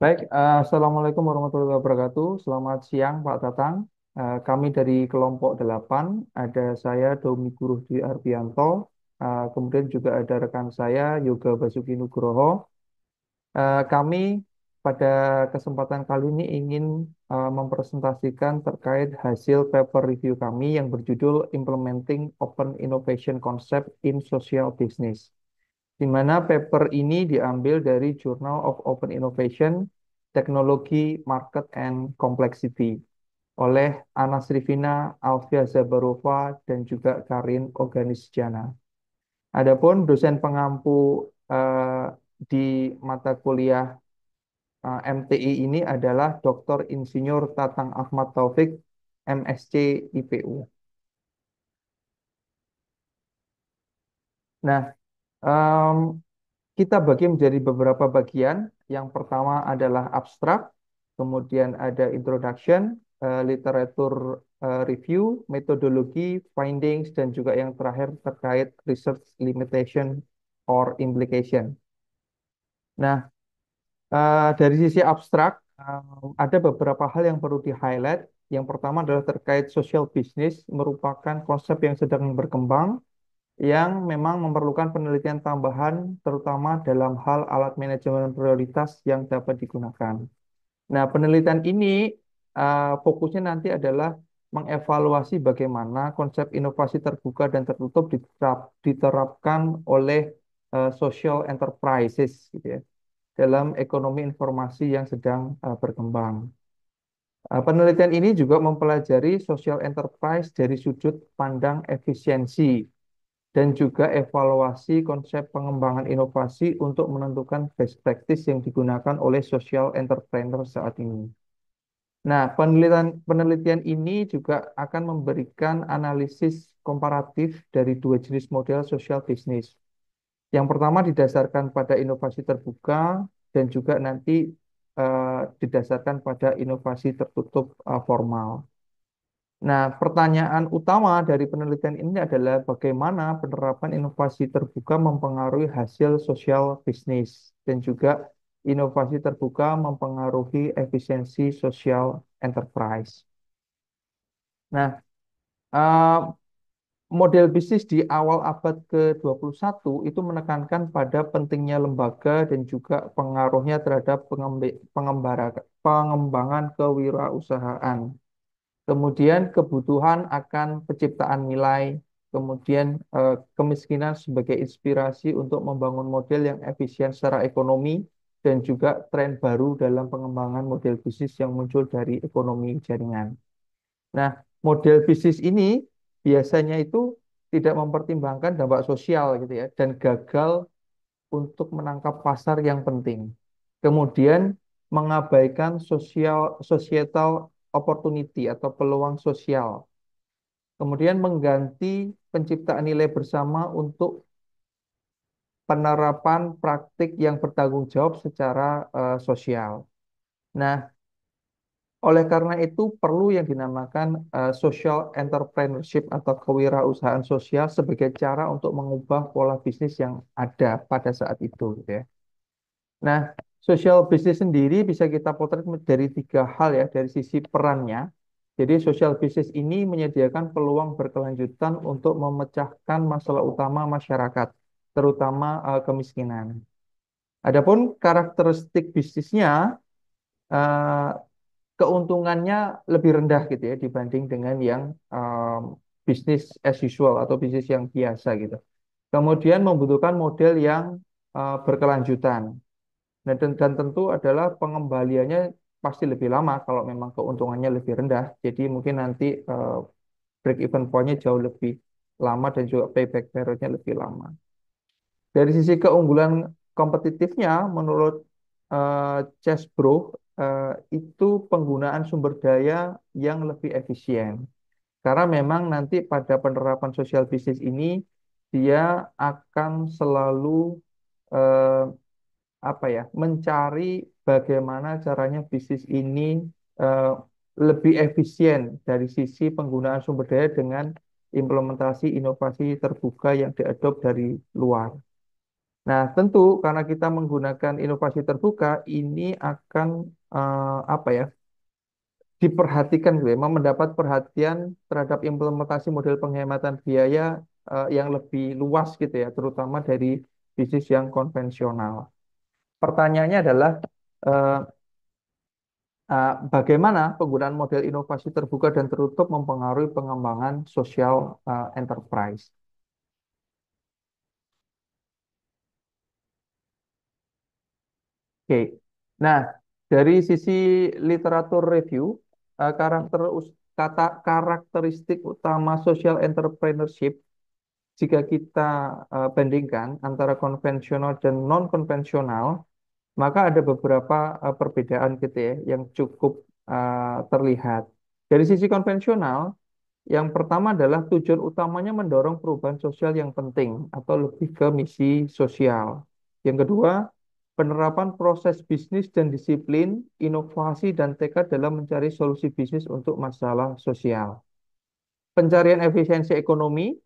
Baik, Assalamualaikum warahmatullahi wabarakatuh. Selamat siang, Pak Tatang. Kami dari kelompok 8, ada saya, Domi Guru Dwi Arbianto, kemudian juga ada rekan saya, Yoga Basuki Nugroho. Kami pada kesempatan kali ini ingin mempresentasikan terkait hasil paper review kami yang berjudul Implementing Open Innovation Concept in Social Business, di mana paper ini diambil dari Journal of Open Innovation, Technology, Market, and Complexity oleh Ana Srivina, Alfia Zabarova, dan juga Karin Oganisjana. Adapun dosen pengampu di mata kuliah MTI ini adalah Dr. Insinyur Tatang Ahmad Taufik, MSc IPU. Nah, em, kita bagi menjadi beberapa bagian. Yang pertama adalah abstrak, kemudian ada introduction, literatur review, metodologi, findings, dan juga yang terakhir terkait research limitation or implication. Nah, dari sisi abstrak, ada beberapa hal yang perlu di-highlight. Yang pertama adalah terkait social business, merupakan konsep yang sedang berkembang, yang memang memerlukan penelitian tambahan, terutama dalam hal alat manajemen prioritas yang dapat digunakan. Nah, penelitian ini fokusnya nanti adalah mengevaluasi bagaimana konsep inovasi terbuka dan tertutup diterapkan oleh social enterprises, gitu ya, dalam ekonomi informasi yang sedang berkembang. Penelitian ini juga mempelajari social enterprise dari sudut pandang efisiensi dan juga evaluasi konsep pengembangan inovasi untuk menentukan best practice yang digunakan oleh social entrepreneur saat ini. Nah, penelitian ini juga akan memberikan analisis komparatif dari dua jenis model social business. Yang pertama didasarkan pada inovasi terbuka dan juga nanti didasarkan pada inovasi tertutup formal. Nah, pertanyaan utama dari penelitian ini adalah bagaimana penerapan inovasi terbuka mempengaruhi hasil sosial bisnis dan juga inovasi terbuka mempengaruhi efisiensi sosial enterprise. Nah, eh, model bisnis di awal abad ke-21 itu menekankan pada pentingnya lembaga dan juga pengaruhnya terhadap pengembangan kewirausahaan. Kemudian kebutuhan akan penciptaan nilai, kemudian kemiskinan sebagai inspirasi untuk membangun model yang efisien secara ekonomi, dan juga tren baru dalam pengembangan model bisnis yang muncul dari ekonomi jaringan. Nah, model bisnis ini biasanya itu tidak mempertimbangkan dampak sosial gitu ya, dan gagal untuk menangkap pasar yang penting. Kemudian mengabaikan societal opportunity atau peluang sosial. Kemudian mengganti penciptaan nilai bersama untuk penerapan praktik yang bertanggung jawab secara sosial. Nah, oleh karena itu perlu yang dinamakan social entrepreneurship atau kewirausahaan sosial sebagai cara untuk mengubah pola bisnis yang ada pada saat itu, gitu ya. Nah, social business sendiri bisa kita potret dari tiga hal ya, dari sisi perannya. Jadi social business ini menyediakan peluang berkelanjutan untuk memecahkan masalah utama masyarakat, terutama kemiskinan. Adapun karakteristik bisnisnya, eh, keuntungannya lebih rendah gitu ya dibanding dengan yang bisnis as usual atau bisnis yang biasa gitu. Kemudian membutuhkan model yang berkelanjutan. Nah, dan tentu adalah pengembaliannya pasti lebih lama kalau memang keuntungannya lebih rendah. Jadi mungkin nanti break even point-nya jauh lebih lama dan juga payback period-nya lebih lama. Dari sisi keunggulan kompetitifnya, menurut Chessbro, itu penggunaan sumber daya yang lebih efisien. Karena memang nanti pada penerapan sosial bisnis ini, dia akan selalu eh, mencari bagaimana caranya bisnis ini eh, lebih efisien dari sisi penggunaan sumber daya dengan implementasi inovasi terbuka yang diadop dari luar. Nah, tentu karena kita menggunakan inovasi terbuka, ini akan apa ya, diperhatikan gitu ya, memang mendapat perhatian terhadap implementasi model penghematan biaya yang lebih luas gitu ya, terutama dari bisnis yang konvensional. Pertanyaannya adalah eh, bagaimana penggunaan model inovasi terbuka dan tertutup mempengaruhi pengembangan sosial enterprise. Oke, nah dari sisi literatur review, karakteristik utama social entrepreneurship jika kita bandingkan antara konvensional dan non konvensional, maka ada beberapa perbedaan gitu ya yang cukup terlihat. Dari sisi konvensional, yang pertama adalah tujuan utamanya mendorong perubahan sosial yang penting atau lebih ke misi sosial. Yang kedua, penerapan proses bisnis dan disiplin, inovasi dan tekad dalam mencari solusi bisnis untuk masalah sosial. Pencarian efisiensi ekonomi,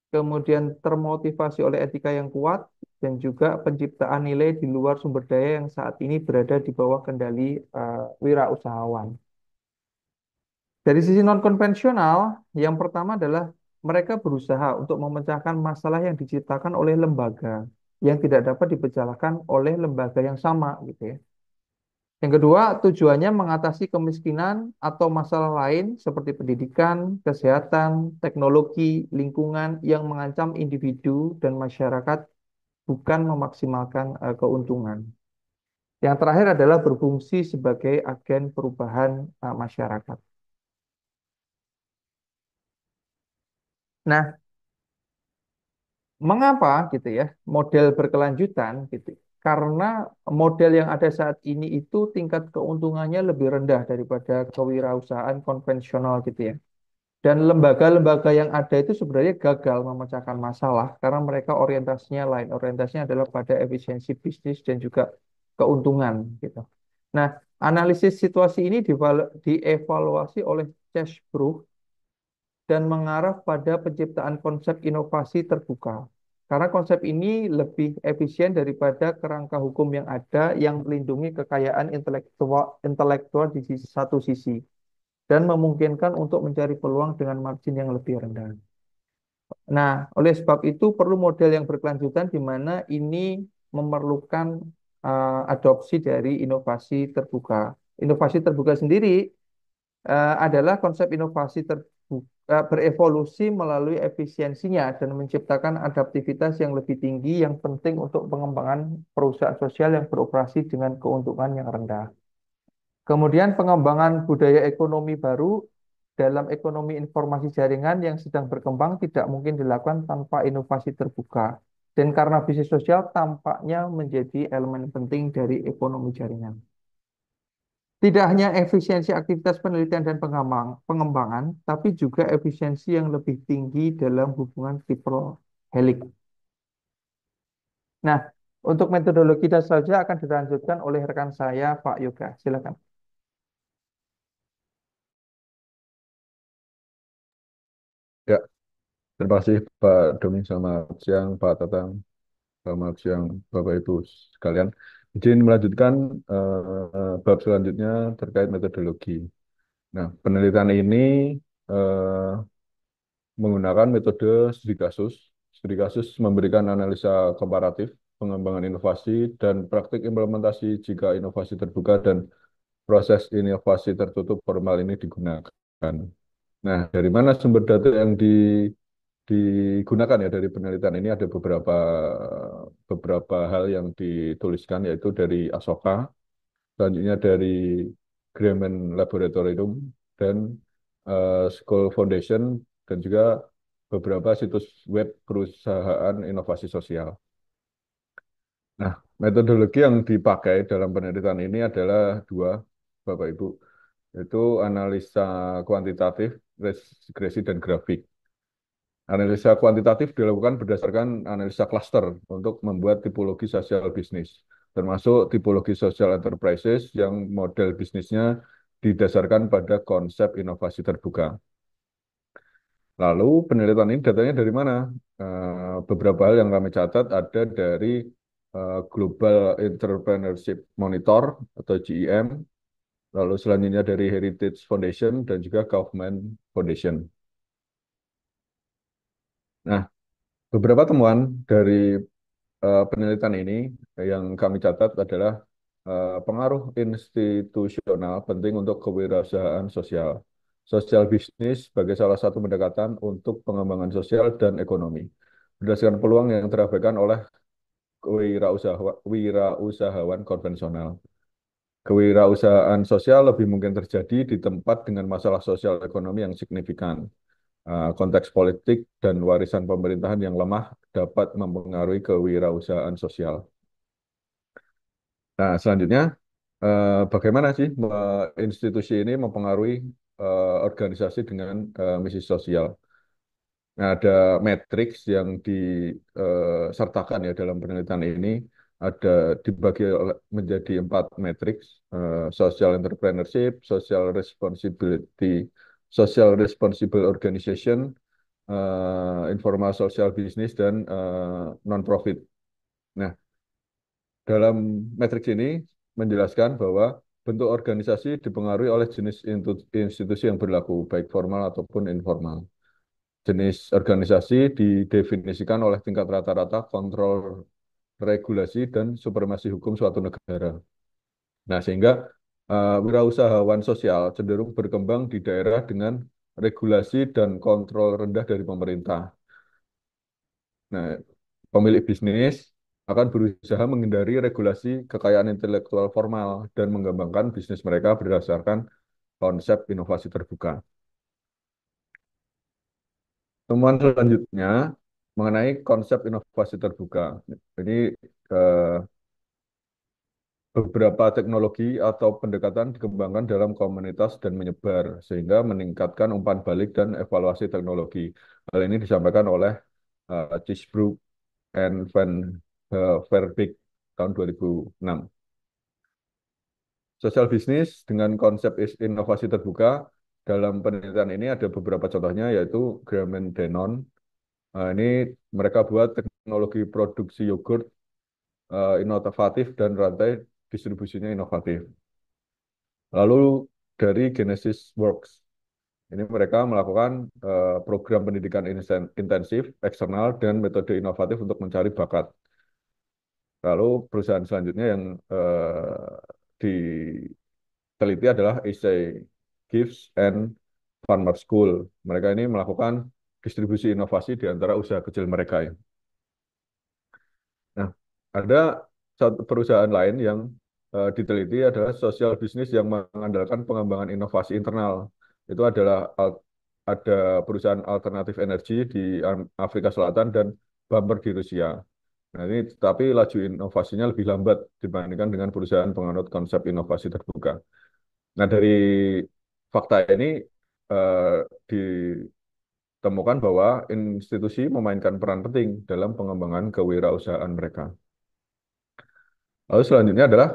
kemudian termotivasi oleh etika yang kuat, dan juga penciptaan nilai di luar sumber daya yang saat ini berada di bawah kendali wirausahawan. Dari sisi non-konvensional, yang pertama adalah mereka berusaha untuk memecahkan masalah yang diciptakan oleh lembaga yang tidak dapat dibicarakan oleh lembaga yang sama gitu ya. Yang kedua, tujuannya mengatasi kemiskinan atau masalah lain seperti pendidikan, kesehatan, teknologi, lingkungan yang mengancam individu dan masyarakat, bukan memaksimalkan keuntungan. Yang terakhir adalah berfungsi sebagai agen perubahan masyarakat. Nah, mengapa gitu ya model berkelanjutan gitu? Karena model yang ada saat ini itu tingkat keuntungannya lebih rendah daripada kewirausahaan konvensional gitu ya. Dan lembaga-lembaga yang ada itu sebenarnya gagal memecahkan masalah karena mereka orientasinya lain. Orientasinya adalah pada efisiensi bisnis dan juga keuntungan gitu. Nah, analisis situasi ini dievaluasi oleh Chesbrough dan mengarah pada penciptaan konsep inovasi terbuka. Karena konsep ini lebih efisien daripada kerangka hukum yang ada yang melindungi kekayaan intelektual di satu sisi dan memungkinkan untuk mencari peluang dengan margin yang lebih rendah. Nah, oleh sebab itu perlu model yang berkelanjutan di mana ini memerlukan adopsi dari inovasi terbuka. Inovasi terbuka sendiri adalah konsep inovasi terbuka berevolusi melalui efisiensinya dan menciptakan adaptivitas yang lebih tinggi yang penting untuk pengembangan perusahaan sosial yang beroperasi dengan keuntungan yang rendah. Kemudian pengembangan budaya ekonomi baru dalam ekonomi informasi jaringan yang sedang berkembang tidak mungkin dilakukan tanpa inovasi terbuka. Dan karena bisnis sosial tampaknya menjadi elemen penting dari ekonomi jaringan. Tidak hanya efisiensi aktivitas penelitian dan pengembangan, tapi juga efisiensi yang lebih tinggi dalam hubungan triple helix. Nah, untuk metodologi dan selanjutnya akan dilanjutkan oleh rekan saya, Pak Yoga. Silakan. Ya, terima kasih Pak Doni. Selamat siang Pak Tatang. Selamat siang Bapak Ibu sekalian. Izin melanjutkan bab selanjutnya terkait metodologi. Nah, penelitian ini eh, menggunakan metode studi kasus. Studi kasus memberikan analisa komparatif, pengembangan inovasi, dan praktik implementasi jika inovasi terbuka dan proses inovasi tertutup formal ini digunakan. Nah, dari mana sumber data yang digunakan ya dari penelitian ini ada beberapa hal yang dituliskan yaitu dari Asoka, selanjutnya dari Grieman Laboratorium dan School Foundation dan juga beberapa situs web perusahaan inovasi sosial. Nah, metodologi yang dipakai dalam penelitian ini adalah dua, Bapak Ibu, yaitu analisa kuantitatif, regresi dan grafik. Analisa kuantitatif dilakukan berdasarkan analisa cluster untuk membuat tipologi sosial bisnis, termasuk tipologi social enterprises yang model bisnisnya didasarkan pada konsep inovasi terbuka. Lalu penelitian ini datanya dari mana? Beberapa hal yang kami catat ada dari Global Entrepreneurship Monitor atau GEM, lalu selanjutnya dari Heritage Foundation dan juga Kaufman Foundation. Nah, beberapa temuan dari penelitian ini yang kami catat adalah pengaruh institusional penting untuk kewirausahaan sosial. Sosial bisnis sebagai salah satu pendekatan untuk pengembangan sosial dan ekonomi. Berdasarkan peluang yang terabaikan oleh wirausahawan konvensional. Kewirausahaan sosial lebih mungkin terjadi di tempat dengan masalah sosial ekonomi yang signifikan. Konteks politik dan warisan pemerintahan yang lemah dapat mempengaruhi kewirausahaan sosial. Nah, selanjutnya, bagaimana sih institusi ini mempengaruhi organisasi dengan misi sosial? Nah, ada matriks yang disertakan ya dalam penelitian ini, ada dibagi menjadi 4 matriks: social entrepreneurship, social responsibility, social responsible organization, informal social business, dan non-profit. Nah, dalam matriks ini menjelaskan bahwa bentuk organisasi dipengaruhi oleh jenis institusi yang berlaku, baik formal ataupun informal. Jenis organisasi didefinisikan oleh tingkat rata-rata kontrol regulasi dan supremasi hukum suatu negara. Nah, sehingga wirausahawan sosial cenderung berkembang di daerah dengan regulasi dan kontrol rendah dari pemerintah. Nah, pemilik bisnis akan berusaha menghindari regulasi kekayaan intelektual formal dan mengembangkan bisnis mereka berdasarkan konsep inovasi terbuka. Temuan selanjutnya mengenai konsep inovasi terbuka. Jadi eh, beberapa teknologi atau pendekatan dikembangkan dalam komunitas dan menyebar sehingga meningkatkan umpan balik dan evaluasi teknologi. Hal ini disampaikan oleh Chisbrook and Van Verbeek tahun 2006. Sosial bisnis dengan konsep inovasi terbuka dalam penelitian ini ada beberapa contohnya yaitu Graham Denon. Ini mereka buat teknologi produksi yogurt inovatif dan rantai distribusinya inovatif. Lalu dari Genesis Works, ini mereka melakukan program pendidikan intensif, eksternal, dan metode inovatif untuk mencari bakat. Lalu perusahaan selanjutnya yang diteliti adalah Essay Gives and Farmer School. Mereka ini melakukan distribusi inovasi di antara usaha kecil mereka ya. Nah, ada satu perusahaan lain yang diteliti adalah sosial bisnis yang mengandalkan pengembangan inovasi internal. Itu adalah ada perusahaan alternatif energi di Afrika Selatan dan Bumper di Rusia. Nah, ini tapi laju inovasinya lebih lambat dibandingkan dengan perusahaan penganut konsep inovasi terbuka. Nah, dari fakta ini ditemukan bahwa institusi memainkan peran penting dalam pengembangan kewirausahaan mereka. Lalu selanjutnya adalah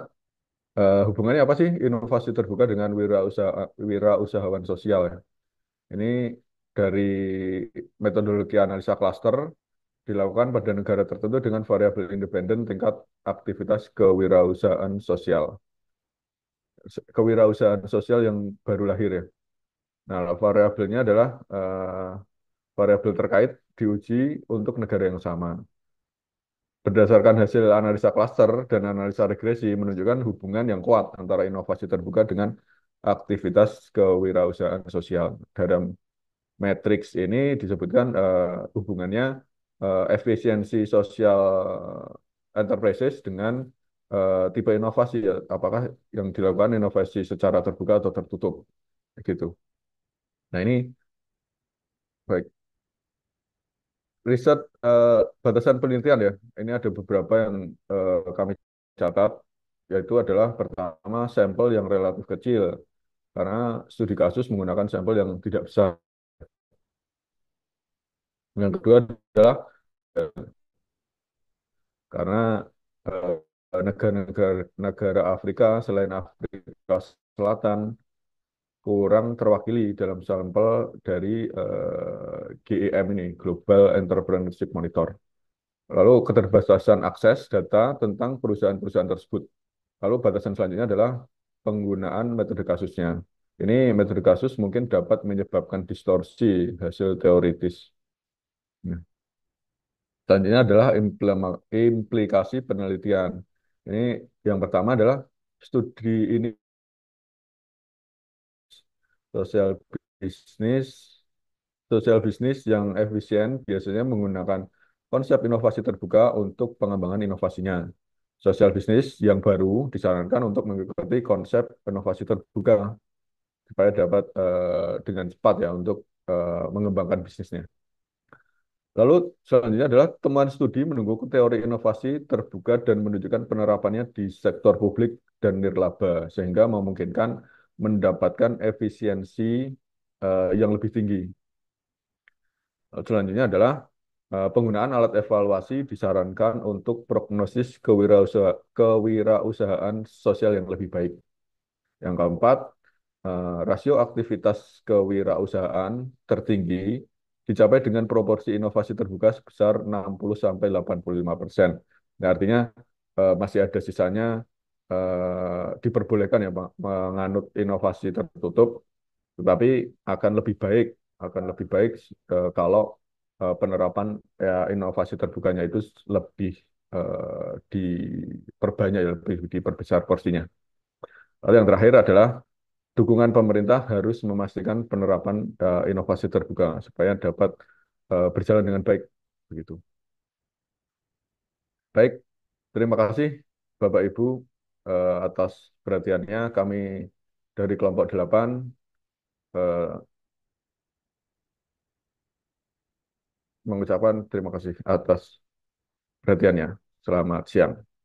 hubungannya apa sih inovasi terbuka dengan wirausahawan sosial ya? Ini dari metodologi analisa klaster dilakukan pada negara tertentu dengan variabel independen tingkat aktivitas kewirausahaan sosial. Kewirausahaan sosial yang baru lahir ya. Nah, variabelnya adalah variabel terkait diuji untuk negara yang sama. Berdasarkan hasil analisa klaster dan analisa regresi menunjukkan hubungan yang kuat antara inovasi terbuka dengan aktivitas kewirausahaan sosial. Dalam matriks ini disebutkan hubungannya efisiensi sosial enterprises dengan tipe inovasi, ya. Apakah yang dilakukan inovasi secara terbuka atau tertutup, gitu. Nah, ini baik riset batasan penelitian ya. Ini ada beberapa yang kami catat, yaitu adalah pertama sampel yang relatif kecil karena studi kasus menggunakan sampel yang tidak besar. Yang kedua adalah karena negara-negara negara Afrika selain Afrika Selatan kurang terwakili dalam sampel dari GEM ini, Global Entrepreneurship Monitor. Lalu keterbatasan akses data tentang perusahaan-perusahaan tersebut. Lalu batasan selanjutnya adalah penggunaan metode kasusnya. Ini metode kasus mungkin dapat menyebabkan distorsi hasil teoritis. Nah, selanjutnya adalah implikasi penelitian. Ini yang pertama adalah studi ini sosial bisnis, sosial bisnis yang efisien biasanya menggunakan konsep inovasi terbuka untuk pengembangan inovasinya. Sosial bisnis yang baru disarankan untuk mengikuti konsep inovasi terbuka supaya dapat dengan cepat ya untuk mengembangkan bisnisnya. Lalu selanjutnya adalah temuan studi mendukung teori inovasi terbuka dan menunjukkan penerapannya di sektor publik dan nirlaba sehingga memungkinkan mendapatkan efisiensi yang lebih tinggi. Selanjutnya adalah penggunaan alat evaluasi disarankan untuk prognosis kewirausahaan sosial yang lebih baik. Yang keempat, rasio aktivitas kewirausahaan tertinggi dicapai dengan proporsi inovasi terbuka sebesar 60-85%. Nah, artinya masih ada sisanya diperbolehkan ya Pak, menganut inovasi tertutup, tetapi akan lebih baik kalau penerapan ya, inovasi terbukanya itu lebih diperbanyak, ya, lebih diperbesar porsinya. Lalu yang terakhir adalah dukungan pemerintah harus memastikan penerapan inovasi terbuka supaya dapat berjalan dengan baik. Begitu. Baik, terima kasih Bapak Ibu atas perhatiannya. Kami dari kelompok 8 eh, mengucapkan terima kasih atas perhatiannya. Selamat siang.